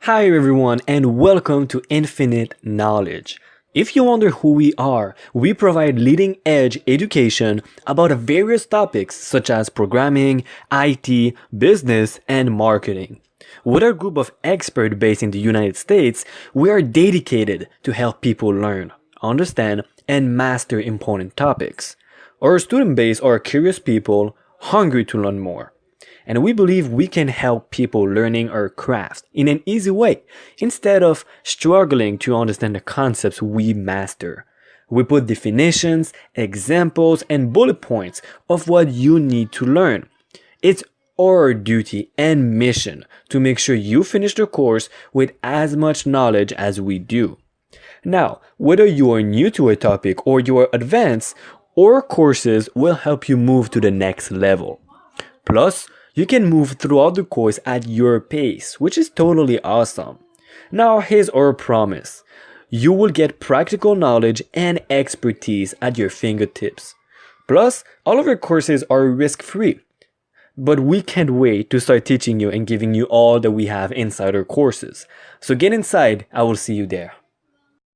Hi everyone and welcome to Infinite Knowledge. If you wonder who we are, we provide leading edge education about various topics such as programming, IT, business, and marketing. With our group of experts based in the United States, we are dedicated to help people learn, understand, and master important topics. Our student base are curious people hungry to learn more. And we believe we can help people learning our craft in an easy way instead of struggling to understand the concepts we master. We put definitions, examples, and bullet points of what you need to learn. It's our duty and mission to make sure you finish the course with as much knowledge as we do. Now, whether you are new to a topic or you are advanced, our courses will help you move to the next level. Plus, you can move throughout the course at your pace, which is totally awesome. Now here's our promise. You will get practical knowledge and expertise at your fingertips. Plus, all of our courses are risk-free. But we can't wait to start teaching you and giving you all that we have inside our courses. So get inside, I will see you there.